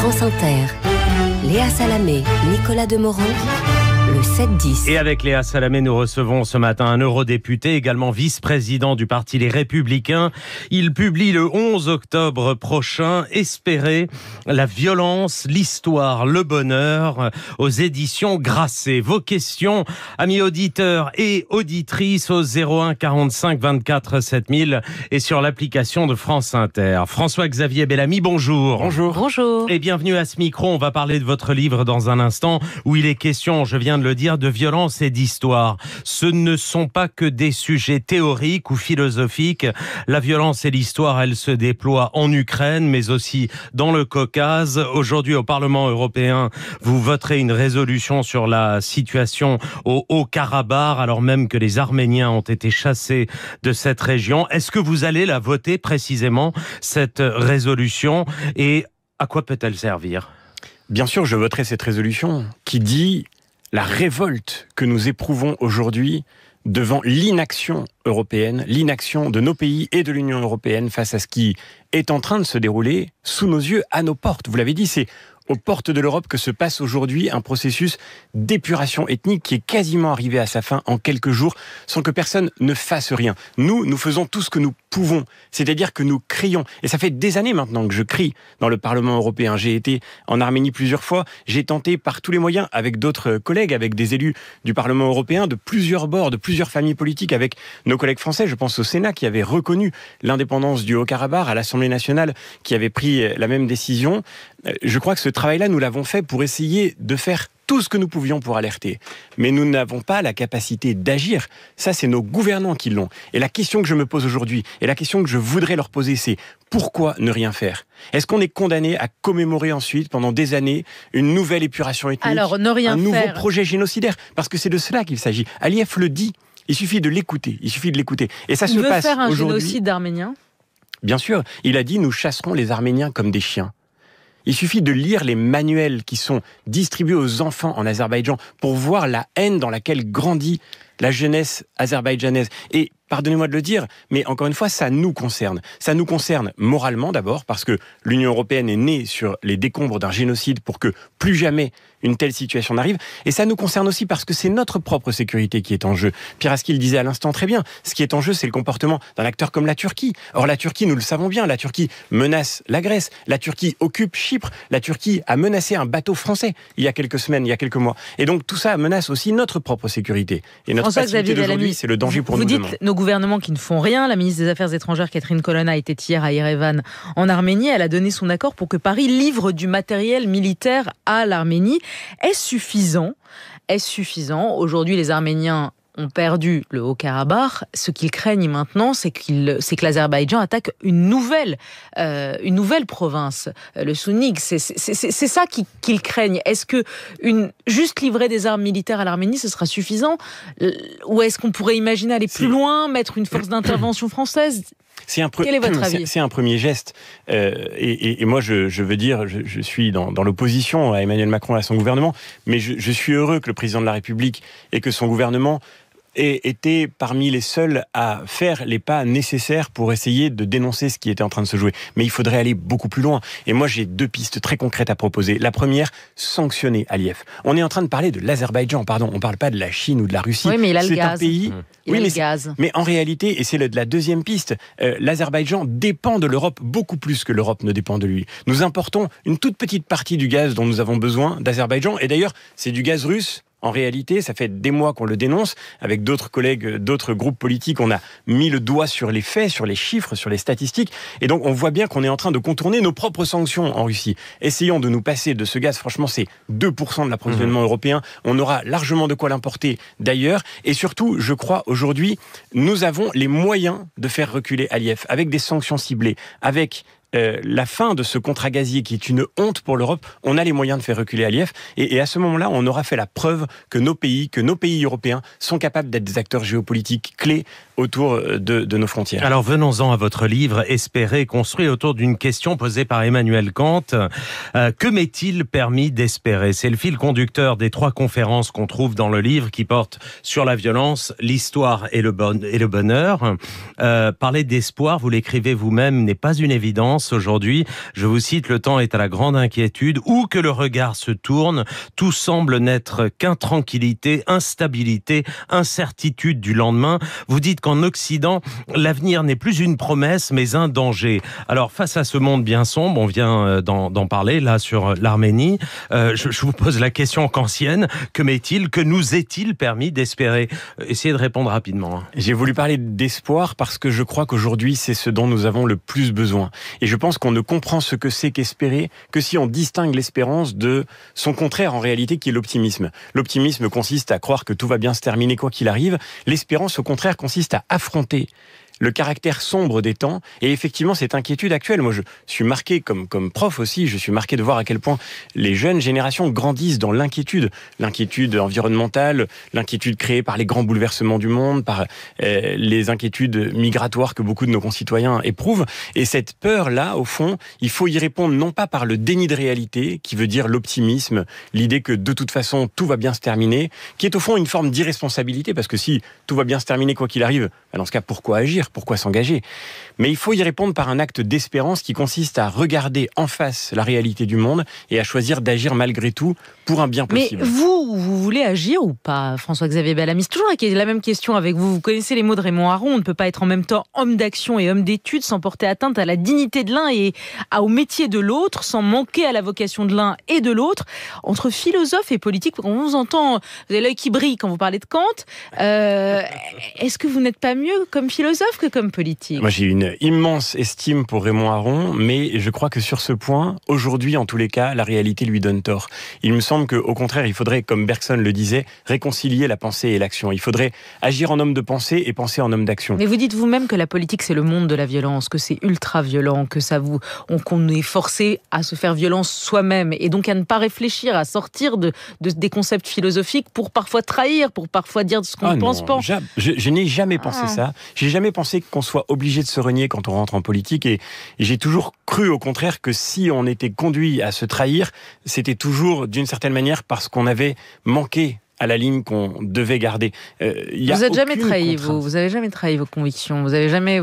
France Inter, Léa Salamé, Nicolas Demorand, le 7-10. Et avec Léa Salamé, nous recevons ce matin un eurodéputé, également vice-président du parti Les Républicains. Il publie le 11 octobre prochain « Espérer, la violence, l'histoire, le bonheur » aux éditions Grasset. Vos questions, amis auditeurs et auditrices, au 01 45 24 7000 et sur l'application de France Inter. François-Xavier Bellamy, bonjour. Bonjour. Bonjour. Et bienvenue à ce micro. On va parler de votre livre dans un instant où il est question, je viens de le dire, de violence et d'histoire. Ce ne sont pas que des sujets théoriques ou philosophiques. La violence et l'histoire, elles se déploient en Ukraine, mais aussi dans le Caucase. Aujourd'hui, au Parlement européen, vous voterez une résolution sur la situation au Haut-Karabakh, alors même que les Arméniens ont été chassés de cette région. Est-ce que vous allez la voter précisément, cette résolution, et à quoi peut-elle servir ? Bien sûr, je voterai cette résolution qui dit la révolte que nous éprouvons aujourd'hui devant l'inaction européenne, l'inaction de nos pays et de l'Union européenne face à ce qui est en train de se dérouler sous nos yeux, à nos portes. Vous l'avez dit, c'est aux portes de l'Europe que se passe aujourd'hui un processus d'épuration ethnique qui est quasiment arrivé à sa fin en quelques jours sans que personne ne fasse rien. Nous faisons tout ce que nous pouvons, c'est-à-dire que nous crions. Et ça fait des années maintenant que je crie dans le Parlement européen. J'ai été en Arménie plusieurs fois, j'ai tenté par tous les moyens, avec d'autres collègues, avec des élus du Parlement européen, de plusieurs bords, de plusieurs familles politiques, avec nos collègues français. Je pense au Sénat qui avait reconnu l'indépendance du Haut-Karabakh, à l'Assemblée nationale qui avait pris la même décision. Je crois que ce travail-là, nous l'avons fait pour essayer de faire tout ce que nous pouvions pour alerter. Mais nous n'avons pas la capacité d'agir. Ça, c'est nos gouvernants qui l'ont. Et la question que je me pose aujourd'hui, et la question que je voudrais leur poser, c'est pourquoi ne rien faire ? Est-ce qu'on est condamné à commémorer ensuite, pendant des années, une nouvelle épuration ethnique ? Alors, ne rien un nouveau faire. projet génocidaire ? Parce que c'est de cela qu'il s'agit. Aliyev le dit. Il suffit de l'écouter. Il suffit de l'écouter. Et ça se Il veut passe faire un aujourd'hui. génocide arménien ? Bien sûr. Il a dit « Nous chasserons les Arméniens comme des chiens ». Il suffit de lire les manuels qui sont distribués aux enfants en Azerbaïdjan pour voir la haine dans laquelle grandit la jeunesse azerbaïdjanaise. Et pardonnez-moi de le dire, mais encore une fois, ça nous concerne. Ça nous concerne moralement d'abord, parce que l'Union européenne est née sur les décombres d'un génocide pour que plus jamais une telle situation n'arrive. Et ça nous concerne aussi parce que c'est notre propre sécurité qui est en jeu. Piraski le disait à l'instant très bien, ce qui est en jeu, c'est le comportement d'un acteur comme la Turquie. Or, la Turquie, nous le savons bien, la Turquie menace la Grèce, la Turquie occupe Chypre, la Turquie a menacé un bateau français il y a quelques semaines, il y a quelques mois. Et donc, tout ça menace aussi notre propre sécurité. Et notre passivité d'aujourd'hui, c'est le danger pour nous demain. Vous dites nos gouvernements qui ne font rien. La ministre des Affaires étrangères, Catherine Colonna, était hier à Erevan, en Arménie. Elle a donné son accord pour que Paris livre du matériel militaire à l'Arménie. Est-ce suffisant ? Est-ce suffisant ? Aujourd'hui, les Arméniens ont perdu le Haut-Karabakh. Ce qu'ils craignent maintenant, c'est que l'Azerbaïdjan attaque une nouvelle province, le Sounik. C'est ça qu'ils craignent. Est-ce que juste livrer des armes militaires à l'Arménie, ce sera suffisant ? Ou est-ce qu'on pourrait imaginer aller plus loin, mettre une force d'intervention française ? Quel est votre avis ? C'est un premier geste. Et moi, je veux dire, je suis dans l'opposition à Emmanuel Macron et à son gouvernement, mais je suis heureux que le président de la République et que son gouvernement aient été parmi les seuls à faire les pas nécessaires pour essayer de dénoncer ce qui était en train de se jouer. Mais il faudrait aller beaucoup plus loin. Et moi, j'ai 2 pistes très concrètes à proposer. La première, sanctionner Aliyev. On est en train de parler de l'Azerbaïdjan, pardon. On ne parle pas de la Chine ou de la Russie. Oui, mais il a le gaz. C'est un pays... Il a le gaz. Mais en réalité, et c'est la deuxième piste, l'Azerbaïdjan dépend de l'Europe beaucoup plus que l'Europe ne dépend de lui. Nous importons une toute petite partie du gaz dont nous avons besoin d'Azerbaïdjan. Et d'ailleurs, c'est du gaz russe. En réalité, ça fait des mois qu'on le dénonce. Avec d'autres collègues, d'autres groupes politiques, on a mis le doigt sur les faits, sur les chiffres, sur les statistiques. Et donc, on voit bien qu'on est en train de contourner nos propres sanctions en Russie. Essayons de nous passer de ce gaz. Franchement, c'est 2% de l'approvisionnement européen. On aura largement de quoi l'importer d'ailleurs. Et surtout, je crois, aujourd'hui, nous avons les moyens de faire reculer Aliyev avec des sanctions ciblées, avec la fin de ce contrat gazier qui est une honte pour l'Europe, on a les moyens de faire reculer Aliyev et à ce moment-là, on aura fait la preuve que nos pays européens sont capables d'être des acteurs géopolitiques clés autour de nos frontières. Alors venons-en à votre livre « Espérer », construit autour d'une question posée par Emmanuel Kant. Que m'est-il permis d'espérer ? C'est le fil conducteur des 3 conférences qu'on trouve dans le livre qui portent sur la violence, l'histoire et le bonheur. Parler d'espoir, vous l'écrivez vous-même, n'est pas une évidence. France aujourd'hui. Je vous cite, le temps est à la grande inquiétude. Où que le regard se tourne, tout semble n'être qu'intranquillité, instabilité, incertitude du lendemain. Vous dites qu'en Occident, l'avenir n'est plus une promesse, mais un danger. Alors, face à ce monde bien sombre, on vient d'en parler, là, sur l'Arménie, je vous pose la question kantienne, que nous est-il permis d'espérer? Essayez de répondre rapidement. J'ai voulu parler d'espoir parce que je crois qu'aujourd'hui, c'est ce dont nous avons le plus besoin. Et je pense qu'on ne comprend ce que c'est qu'espérer que si on distingue l'espérance de son contraire en réalité, qui est l'optimisme. L'optimisme consiste à croire que tout va bien se terminer quoi qu'il arrive. L'espérance, au contraire, consiste à affronter le caractère sombre des temps et effectivement cette inquiétude actuelle. Moi, je suis marqué comme prof aussi, je suis marqué de voir à quel point les jeunes générations grandissent dans l'inquiétude environnementale, l'inquiétude créée par les grands bouleversements du monde, par les inquiétudes migratoires que beaucoup de nos concitoyens éprouvent. Et cette peur-là, au fond, il faut y répondre non pas par le déni de réalité, qui veut dire l'optimisme, l'idée que de toute façon tout va bien se terminer, qui est au fond une forme d'irresponsabilité, parce que si tout va bien se terminer quoi qu'il arrive, dans ce cas, pourquoi agir ? Pourquoi s'engager? Mais il faut y répondre par un acte d'espérance qui consiste à regarder en face la réalité du monde et à choisir d'agir malgré tout pour un bien possible. Mais vous voulez agir ou pas, François-Xavier Bellamy? C'est toujours la même question avec vous. Vous connaissez les mots de Raymond Aron. On ne peut pas être en même temps homme d'action et homme d'études sans porter atteinte à la dignité de l'un et au métier de l'autre, sans manquer à la vocation de l'un et de l'autre. Entre philosophe et politique, on vous entend, vous avez l'œil qui brille quand vous parlez de Kant. Est-ce que vous n'êtes pas mieux comme philosophe que comme politique? Moi, j'ai une immense estime pour Raymond Aron, mais je crois que sur ce point, aujourd'hui, en tous les cas, la réalité lui donne tort. Il me semble qu'au contraire, il faudrait, comme Bergson le disait, réconcilier la pensée et l'action. Il faudrait agir en homme de pensée et penser en homme d'action. Mais vous dites vous-même que la politique, c'est le monde de la violence, que c'est ultra-violent, que qu'on est forcé à se faire violence soi-même, et donc à ne pas réfléchir, à sortir des concepts philosophiques pour parfois trahir, pour parfois dire ce qu'on ne pense pas. Je n'ai jamais pensé ça. J'ai jamais pensé qu'on soit obligé de se renier quand on rentre en politique, et j'ai toujours cru au contraire que si on était conduit à se trahir, c'était toujours d'une certaine manière parce qu'on avait manqué à la ligne qu'on devait garder. Vous n'êtes jamais trahi, vous avez jamais trahi vos convictions, vous avez jamais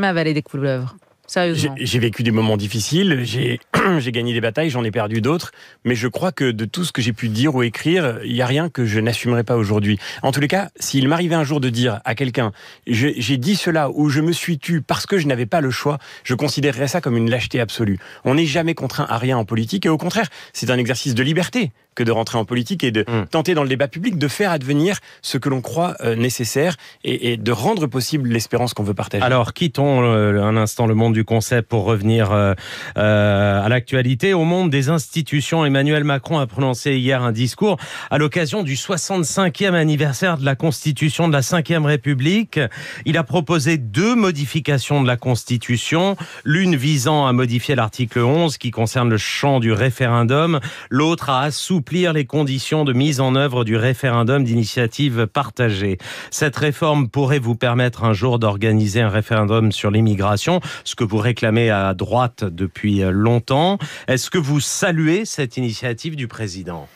avalé des couleuvres. Sérieusement. J'ai vécu des moments difficiles, j'ai gagné des batailles, j'en ai perdu d'autres, mais je crois que de tout ce que j'ai pu dire ou écrire, il n'y a rien que je n'assumerai pas aujourd'hui. En tous les cas, s'il m'arrivait un jour de dire à quelqu'un « j'ai dit cela » ou « je me suis tu parce que je n'avais pas le choix », je considérerais ça comme une lâcheté absolue. On n'est jamais contraint à rien en politique, et au contraire, c'est un exercice de liberté que de rentrer en politique et de tenter dans le débat public de faire advenir ce que l'on croit nécessaire et de rendre possible l'espérance qu'on veut partager. Alors, quittons un instant le monde du concept pour revenir à l'actualité, au monde des institutions. Emmanuel Macron a prononcé hier un discours à l'occasion du 65e anniversaire de la Constitution de la Ve République. Il a proposé 2 modifications de la Constitution, l'une visant à modifier l'article 11 qui concerne le champ du référendum, l'autre à assouplir les conditions de mise en œuvre du référendum d'initiative partagée. Cette réforme pourrait vous permettre un jour d'organiser un référendum sur l'immigration, ce que vous réclamez à droite depuis longtemps. Est-ce que vous saluez cette initiative du président ?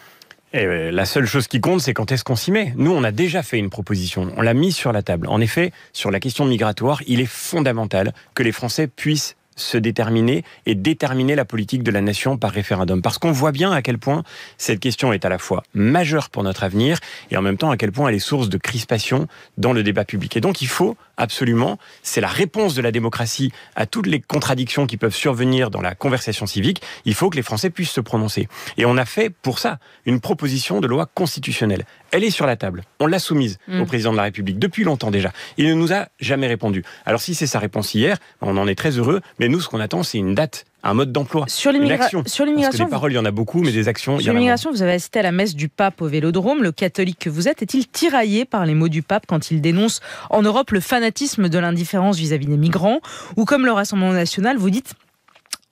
Et la seule chose qui compte, c'est quand est-ce qu'on s'y met. Nous, on a déjà fait une proposition, on l'a mise sur la table. En effet, sur la question migratoire, il est fondamental que les Français puissent se déterminer et déterminer la politique de la nation par référendum. Parce qu'on voit bien à quel point cette question est à la fois majeure pour notre avenir et en même temps à quel point elle est source de crispation dans le débat public. Et donc il faut absolument, c'est la réponse de la démocratie à toutes les contradictions qui peuvent survenir dans la conversation civique, il faut que les Français puissent se prononcer. Et on a fait pour ça une proposition de loi constitutionnelle. Elle est sur la table. On l'a soumise au président de la République depuis longtemps déjà. Il ne nous a jamais répondu. Alors si c'est sa réponse hier, on en est très heureux, mais nous, ce qu'on attend, c'est une date, un mode d'emploi, une action. Sur l'immigration, parce que des paroles, il y en a beaucoup, mais des actions, il y en a Sur l'immigration, vous avez assisté à la messe du pape au Vélodrome. Le catholique que vous êtes est-il tiraillé par les mots du pape quand il dénonce en Europe le fanatisme de l'indifférence vis-à-vis des migrants? Ou comme le Rassemblement national, vous dites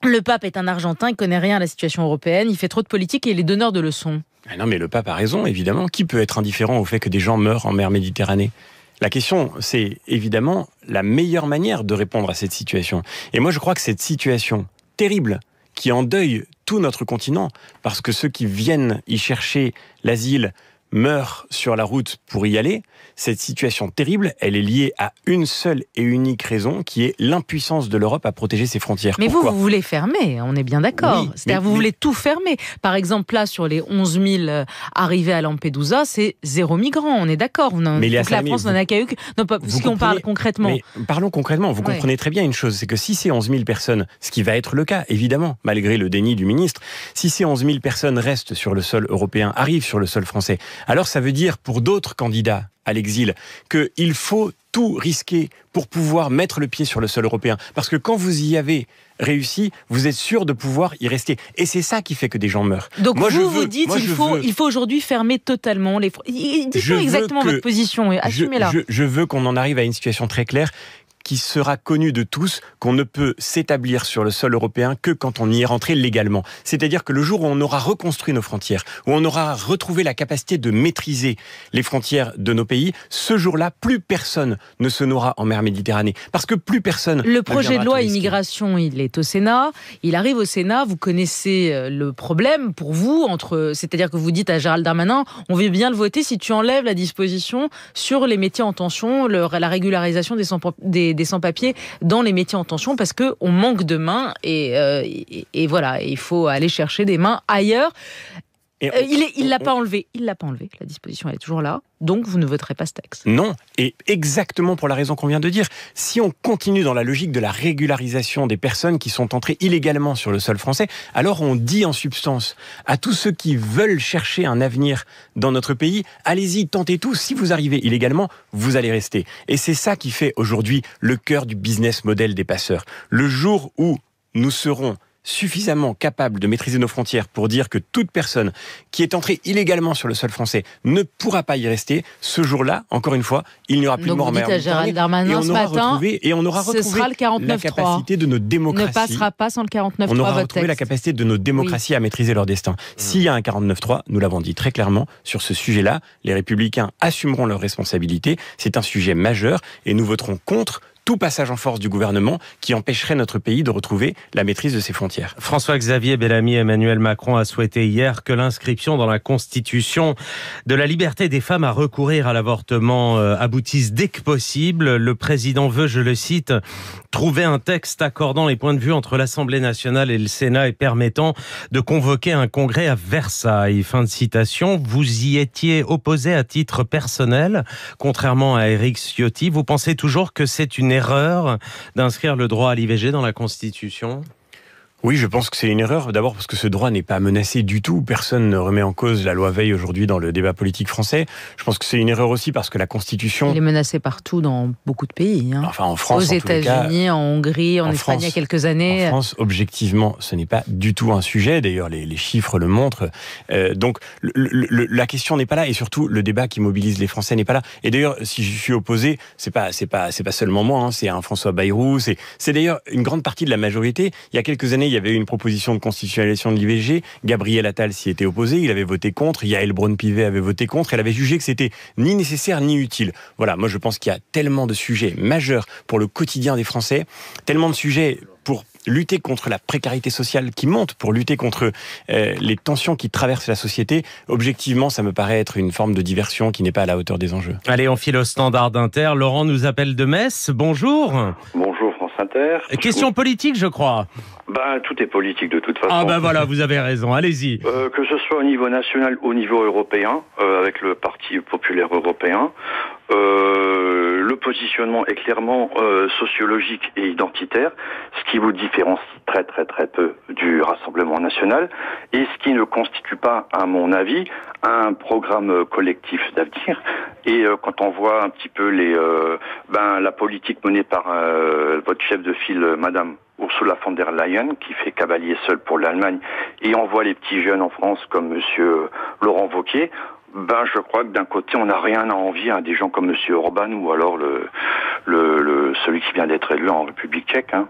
le pape est un Argentin, il connaît rien à la situation européenne, il fait trop de politique et il est donneur de leçons. Non, mais le pape a raison, évidemment. Qui peut être indifférent au fait que des gens meurent en mer Méditerranée ? La question, c'est évidemment la meilleure manière de répondre à cette situation. Et moi, je crois que cette situation terrible qui endeuille tout notre continent, parce que ceux qui viennent y chercher l'asile meurent sur la route pour y aller, cette situation terrible, elle est liée à une seule et unique raison, qui est l'impuissance de l'Europe à protéger ses frontières. Mais Pourquoi ? vous voulez fermer, on est bien d'accord. Oui, C'est-à-dire vous voulez tout fermer. Par exemple, là, sur les 11 000 arrivés à Lampedusa, c'est 0 migrants, on est d'accord. Mais donc la France n'en a qu'à eu... Non, pas, si on parle concrètement. Mais parlons concrètement. Vous comprenez très bien une chose, c'est que si ces 11 000 personnes, ce qui va être le cas, évidemment, malgré le déni du ministre, si ces 11 000 personnes restent sur le sol européen, arrivent sur le sol français, alors ça veut dire pour d'autres candidats à l'exil qu'il faut tout risquer pour pouvoir mettre le pied sur le sol européen. Parce que quand vous y avez réussi, vous êtes sûr de pouvoir y rester. Et c'est ça qui fait que des gens meurent. Donc vous dites qu'il faut aujourd'hui fermer totalement les frontières. Dites-nous exactement votre position et assumez-la. Je veux qu'on en arrive à une situation très claire qui sera connu de tous, qu'on ne peut s'établir sur le sol européen que quand on y est rentré légalement. C'est-à-dire que le jour où on aura reconstruit nos frontières, où on aura retrouvé la capacité de maîtriser les frontières de nos pays, ce jour-là, plus personne ne se noiera en mer Méditerranée. Parce que plus personne... Le projet de loi immigration, il est au Sénat. Il arrive au Sénat. Vous connaissez le problème pour vous, c'est-à-dire que vous dites à Gérald Darmanin, on veut bien le voter si tu enlèves la disposition sur les métiers en tension, la régularisation des sans-papiers dans les métiers en tension, parce qu'on manque de mains et voilà, il faut aller chercher des mains ailleurs. Il l'a pas enlevé. Il l'a pas enlevé. La disposition, elle est toujours là. Donc, vous ne voterez pas ce texte. Non. Et exactement pour la raison qu'on vient de dire. Si on continue dans la logique de la régularisation des personnes qui sont entrées illégalement sur le sol français, alors on dit en substance à tous ceux qui veulent chercher un avenir dans notre pays, allez-y, tentez tout. Si vous arrivez illégalement, vous allez rester. Et c'est ça qui fait aujourd'hui le cœur du business model des passeurs. Le jour où nous serons suffisamment capable de maîtriser nos frontières pour dire que toute personne qui est entrée illégalement sur le sol français ne pourra pas y rester, ce jour-là, encore une fois, il n'y aura plus de mort en mer Méditerranée. Et on aura retrouvé la capacité de nos démocraties. Ne passera pas sans le 49.3. On aura retrouvé la capacité de nos démocraties à maîtriser leur destin. S'il y a un 49.3, nous l'avons dit très clairement, sur ce sujet-là, les Républicains assumeront leurs responsabilités. C'est un sujet majeur et nous voterons contre tout passage en force du gouvernement qui empêcherait notre pays de retrouver la maîtrise de ses frontières. François-Xavier Bellamy, Emmanuel Macron a souhaité hier que l'inscription dans la Constitution de la liberté des femmes à recourir à l'avortement aboutisse dès que possible. Le président veut, je le cite, trouver un texte accordant les points de vue entre l'Assemblée nationale et le Sénat et permettant de convoquer un congrès à Versailles. Fin de citation. Vous y étiez opposé à titre personnel, contrairement à Éric Ciotti. Vous pensez toujours que c'est une erreur d'inscrire le droit à l'IVG dans la Constitution ? Oui, je pense que c'est une erreur. D'abord parce que ce droit n'est pas menacé du tout. Personne ne remet en cause la loi Veil aujourd'hui dans le débat politique français. Je pense que c'est une erreur aussi parce que la Constitution... Il est menacé partout dans beaucoup de pays. Enfin, en France, aux États-Unis, en Hongrie, en Espagne, il y a quelques années. En France, objectivement, ce n'est pas du tout un sujet. D'ailleurs, les chiffres le montrent. Donc, la question n'est pas là. Et surtout, le débat qui mobilise les Français n'est pas là. Et d'ailleurs, si je suis opposé, c'est pas seulement moi. Hein, c'est un François Bayrou. C'est d'ailleurs une grande partie de la majorité. Il y a quelques années, il y avait une proposition de constitutionnalisation de l'IVG. Gabriel Attal s'y était opposé. Il avait voté contre. Yael Braun-Pivet avait voté contre. Elle avait jugé que c'était ni nécessaire ni utile. Voilà. Moi, je pense qu'il y a tellement de sujets majeurs pour le quotidien des Français, tellement de sujets pour lutter contre la précarité sociale qui monte, pour lutter contre les tensions qui traversent la société. Objectivement, ça me paraît être une forme de diversion qui n'est pas à la hauteur des enjeux. Allez, on file au standard d'Inter. Laurent nous appelle de Metz. Bonjour. Bonjour France Inter. Question politique, je crois. Tout est politique de toute façon. Ah voilà, vous avez raison, allez-y. Que ce soit au niveau national ou au niveau européen, avec le Parti populaire européen, le positionnement est clairement sociologique et identitaire, ce qui vous différencie très très très peu du Rassemblement national, et ce qui ne constitue pas, à mon avis, un programme collectif d'avenir. Et quand on voit un petit peu la politique menée par votre chef de file, Madame Ursula von der Leyen, qui fait cavalier seul pour l'Allemagne, et on voit les petits jeunes en France comme Monsieur Laurent Wauquiez, je crois que d'un côté, on n'a rien à envier à des gens comme Monsieur Orban ou alors celui qui vient d'être élu en République tchèque. Hein.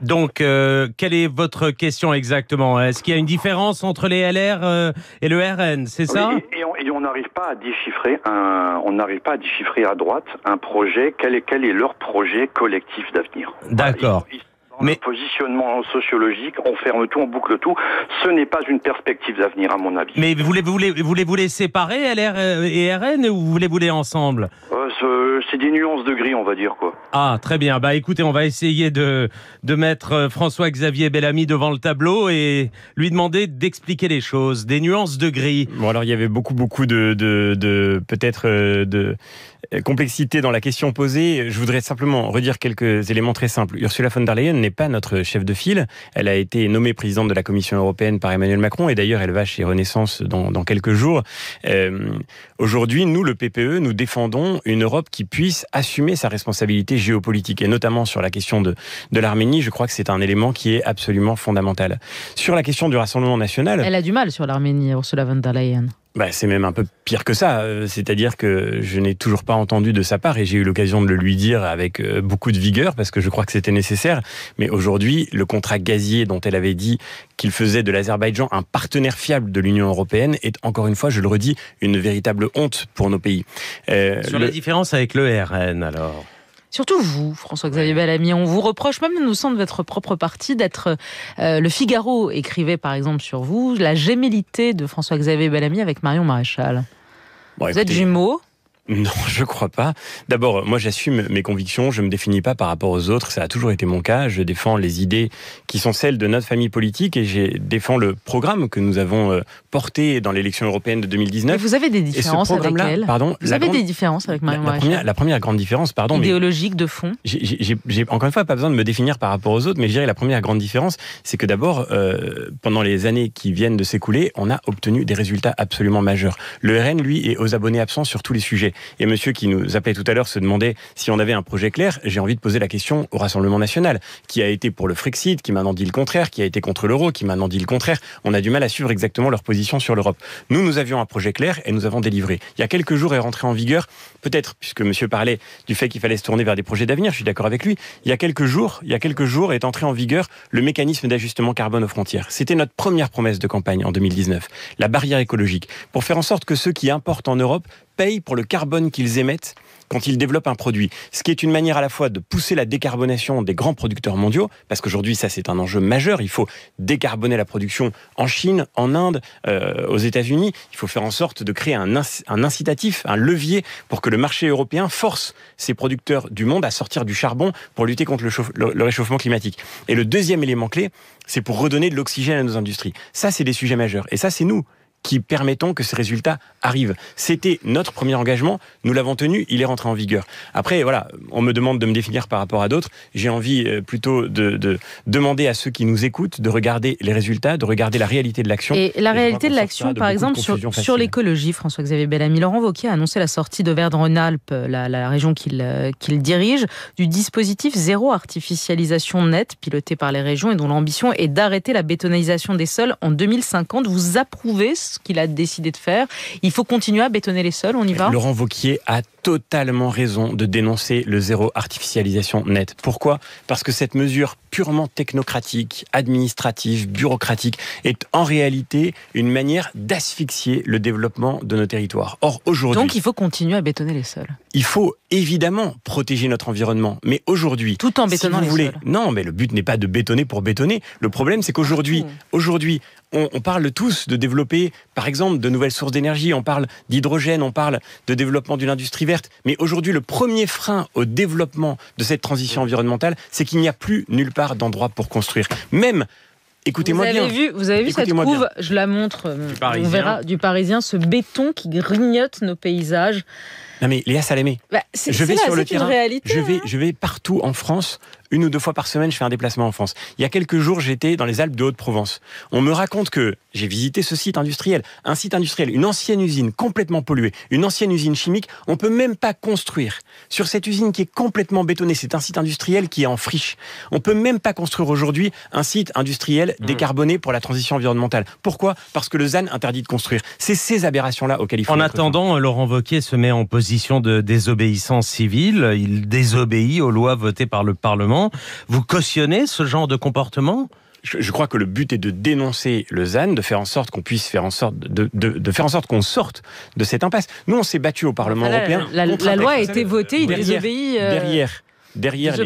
Donc, quelle est votre question exactement ? Est-ce qu'il y a une différence entre les LR et le RN, c'est ça ? Et on n'arrive pas à déchiffrer à droite un projet. Quel est leur projet collectif d'avenir ? D'accord. Mais le positionnement sociologique, on ferme tout, on boucle tout. Ce n'est pas une perspective d'avenir, à mon avis. Mais voulez-vous les séparer, LR et RN, ou voulez-vous les ensemble? C'est des nuances de gris, on va dire, quoi. Ah, très bien. Bah écoutez, on va essayer de mettre François-Xavier Bellamy devant le tableau et lui demander d'expliquer les choses, des nuances de gris. Bon, alors il y avait beaucoup de complexité dans la question posée. Je voudrais simplement redire quelques éléments très simples. Ursula von der Leyen n'est pas notre chef de file. Elle a été nommée présidente de la Commission européenne par Emmanuel Macron et d'ailleurs elle va chez Renaissance dans quelques jours. Aujourd'hui, nous, le PPE, nous défendons une Europe qui puisse assumer sa responsabilité géopolitique et notamment sur la question de l'Arménie. Je crois que c'est un élément qui est absolument fondamental. Sur la question du Rassemblement national... Elle a du mal sur l'Arménie, Ursula von der Leyen. C'est même un peu pire que ça. C'est-à-dire que je n'ai toujours pas entendu de sa part et j'ai eu l'occasion de le lui dire avec beaucoup de vigueur parce que je crois que c'était nécessaire. Mais aujourd'hui, le contrat gazier dont elle avait dit qu'il faisait de l'Azerbaïdjan un partenaire fiable de l'Union européenne est, encore une fois, je le redis, une véritable honte pour nos pays. Sur la différence avec le RN, alors ? Surtout vous, François-Xavier Bellamy, on vous reproche même, nous semble, de votre propre parti, d'être... Le Figaro écrivait par exemple sur vous la gémellité de François-Xavier Bellamy avec Marion Maréchal. Vous êtes jumeaux ? Non, je crois pas. D'abord, moi j'assume mes convictions, je me définis pas par rapport aux autres, ça a toujours été mon cas. Je défends les idées qui sont celles de notre famille politique et je défends le programme que nous avons porté dans l'élection européenne de 2019. Mais vous avez des différences avec elle. Vous avez des différences avec Marion Maréchal. La première grande différence, idéologique de fond. J'ai encore une fois pas besoin de me définir par rapport aux autres, mais je dirais la première grande différence, c'est que d'abord, pendant les années qui viennent de s'écouler, on a obtenu des résultats absolument majeurs. Le RN, lui, est aux abonnés absents sur tous les sujets. Et monsieur qui nous appelait tout à l'heure se demandait si on avait un projet clair. J'ai envie de poser la question au Rassemblement national, qui a été pour le Frexit, qui maintenant dit le contraire, qui a été contre l'euro, qui maintenant dit le contraire. On a du mal à suivre exactement leur position sur l'Europe. Nous avions un projet clair et nous avons délivré. Il y a quelques jours est rentré en vigueur, peut-être, puisque monsieur parlait du fait qu'il fallait se tourner vers des projets d'avenir, je suis d'accord avec lui. Il y a quelques jours est entré en vigueur le mécanisme d'ajustement carbone aux frontières. C'était notre première promesse de campagne en 2019. La barrière écologique. Pour faire en sorte que ceux qui importent en Europe payent pour le carbone qu'ils émettent quand ils développent un produit. Ce qui est une manière à la fois de pousser la décarbonation des grands producteurs mondiaux, parce qu'aujourd'hui, ça, c'est un enjeu majeur. Il faut décarboner la production en Chine, en Inde, aux États-Unis. Il faut faire en sorte de créer un incitatif, un levier pour que le marché européen force ces producteurs du monde à sortir du charbon pour lutter contre le réchauffement climatique. Et le deuxième élément clé, c'est pour redonner de l'oxygène à nos industries. Ça, c'est des sujets majeurs. Et ça, c'est nous qui permettons que ces résultats arrivent. C'était notre premier engagement, nous l'avons tenu, il est rentré en vigueur. Après, voilà, on me demande de me définir par rapport à d'autres, j'ai envie plutôt de demander à ceux qui nous écoutent de regarder les résultats, de regarder la réalité de l'action. Et la réalité de l'action, par exemple, sur l'écologie, François-Xavier Bellamy, Laurent Wauquiez a annoncé la sortie d'Auvergne-Rhône-Alpes, la région qu'il dirige, du dispositif zéro artificialisation nette, piloté par les régions et dont l'ambition est d'arrêter la bétonisation des sols en 2050. Vous approuvez ce qu'il a décidé de faire? Il faut continuer à bétonner les sols, on y va? Laurent Wauquiez a totalement raison de dénoncer le zéro artificialisation nette. Pourquoi? Parce que cette mesure purement technocratique, administrative, bureaucratique est en réalité une manière d'asphyxier le développement de nos territoires. Or, aujourd'hui... Donc il faut continuer à bétonner les sols. Il faut évidemment protéger notre environnement, mais aujourd'hui... Tout en bétonnant les sols. Non, mais le but n'est pas de bétonner pour bétonner. Le problème, c'est qu'aujourd'hui, on parle tous de développer, par exemple, de nouvelles sources d'énergie, on parle d'hydrogène, on parle de développement d'une industrie verte. Mais aujourd'hui, le premier frein au développement de cette transition environnementale, c'est qu'il n'y a plus nulle part d'endroit pour construire. Même... Écoutez-moi bien. Vous avez vu cette couve, je la montre, on verra, du Parisien, ce béton qui grignote nos paysages. Non mais Léa Salamé, je vais sur le terrain, réalité, je vais partout en France, 1 ou 2 fois par semaine, je fais un déplacement en France. Il y a quelques jours, j'étais dans les Alpes de Haute-Provence. On me raconte que j'ai visité ce site industriel, un site industriel, une ancienne usine complètement polluée, une ancienne usine chimique. On peut même pas construire sur cette usine qui est complètement bétonnée. C'est un site industriel qui est en friche. On peut même pas construire aujourd'hui un site industriel décarboné pour la transition environnementale. Pourquoi? Parce que le ZAN interdit de construire. C'est ces aberrations-là auxquelles il faut... En attendant, Laurent Wauquiez se met en position de désobéissance civile. Il désobéit aux lois votées par le Parlement. Vous cautionnez ce genre de comportement ? Je crois que le but est de dénoncer le ZAN, de faire en sorte qu'on puisse faire en sorte de faire en sorte qu'on sorte de cette impasse. Nous, on s'est battu au Parlement européen. La loi a été votée, il désobéit. derrière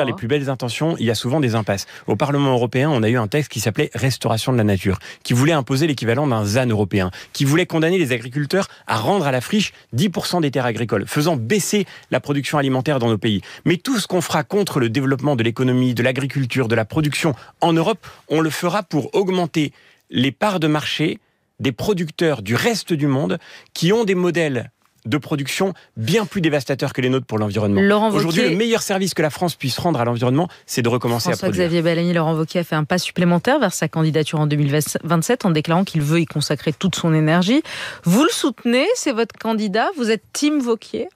les plus belles intentions, il y a souvent des impasses. Au Parlement européen, on a eu un texte qui s'appelait Restauration de la nature, qui voulait imposer l'équivalent d'un ZAN européen, qui voulait condamner les agriculteurs à rendre à la friche 10% des terres agricoles, faisant baisser la production alimentaire dans nos pays. Mais tout ce qu'on fera contre le développement de l'économie, de l'agriculture, de la production en Europe, on le fera pour augmenter les parts de marché des producteurs du reste du monde qui ont des modèles de production bien plus dévastateurs que les nôtres pour l'environnement. Aujourd'hui, le meilleur service que la France puisse rendre à l'environnement, c'est de recommencer à produire. François-Xavier Bellamy, Laurent Wauquiez a fait un pas supplémentaire vers sa candidature en 2027 en déclarant qu'il veut y consacrer toute son énergie. Vous le soutenez, c'est votre candidat, vous êtes team Wauquiez ?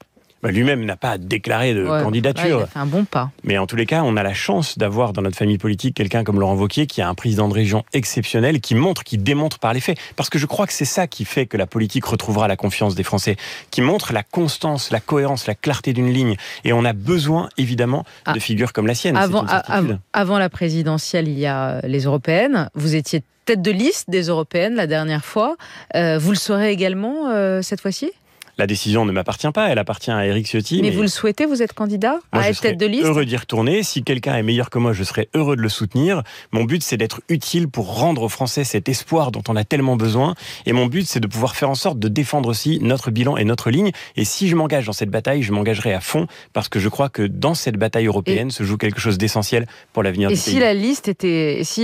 Lui-même n'a pas déclaré de candidature. Il a fait un bon pas. Mais en tous les cas, on a la chance d'avoir dans notre famille politique quelqu'un comme Laurent Wauquiez qui a un président de région exceptionnel, qui démontre par les faits. Parce que je crois que c'est ça qui fait que la politique retrouvera la confiance des Français, qui montre la constance, la cohérence, la clarté d'une ligne. Et on a besoin, évidemment, de figures comme la sienne. Avant la présidentielle, il y a les européennes. Vous étiez tête de liste des européennes la dernière fois. Vous le serez également cette fois-ci ? La décision ne m'appartient pas, elle appartient à Éric Ciotti. Mais vous le souhaitez, vous êtes candidat à être tête de liste ? Je serais heureux d'y retourner. Si quelqu'un est meilleur que moi, je serais heureux de le soutenir. Mon but, c'est d'être utile pour rendre aux Français cet espoir dont on a tellement besoin. Et mon but, c'est de pouvoir faire en sorte de défendre aussi notre bilan et notre ligne. Et si je m'engage dans cette bataille, je m'engagerai à fond, parce que je crois que dans cette bataille européenne se joue quelque chose d'essentiel pour l'avenir du pays. Et si la liste était... Si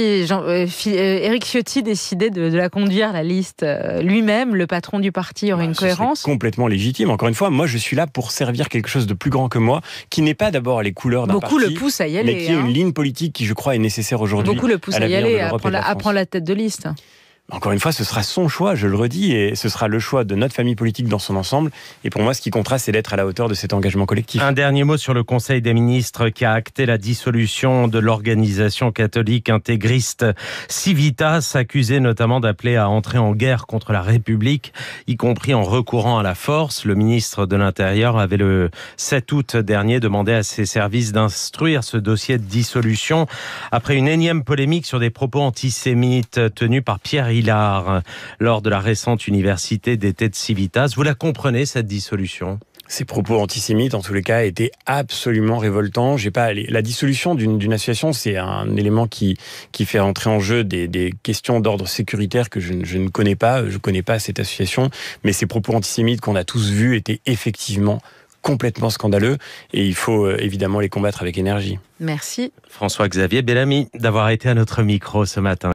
Éric Ciotti décidait de la conduire, la liste, lui-même, le patron du parti, aurait une cohérence ? Complètement légitime. Encore une fois, moi, je suis là pour servir quelque chose de plus grand que moi, qui n'est pas d'abord les couleurs d'un parti, le poussent à y aller, mais qui est une ligne politique qui, je crois, est nécessaire aujourd'hui. Beaucoup le poussent à y aller, à prendre la tête de liste. Encore une fois, ce sera son choix, je le redis, et ce sera le choix de notre famille politique dans son ensemble. Et pour moi, ce qui comptera, c'est d'être à la hauteur de cet engagement collectif. Un dernier mot sur le Conseil des ministres qui a acté la dissolution de l'organisation catholique intégriste Civitas, accusée notamment d'appeler à entrer en guerre contre la République, y compris en recourant à la force. Le ministre de l'Intérieur avait le 7 août dernier demandé à ses services d'instruire ce dossier de dissolution après une énième polémique sur des propos antisémites tenus par Pierre Hilard lors de la récente université d'été de Civitas. Vous la comprenez, cette dissolution ? Ces propos antisémites, en tous les cas, étaient absolument révoltants. La dissolution d'une association, c'est un élément qui fait entrer en jeu des questions d'ordre sécuritaire que je ne connais pas. Je ne connais pas cette association. Mais ces propos antisémites qu'on a tous vus étaient effectivement complètement scandaleux. Et il faut évidemment les combattre avec énergie. Merci. François-Xavier Bellamy d'avoir été à notre micro ce matin.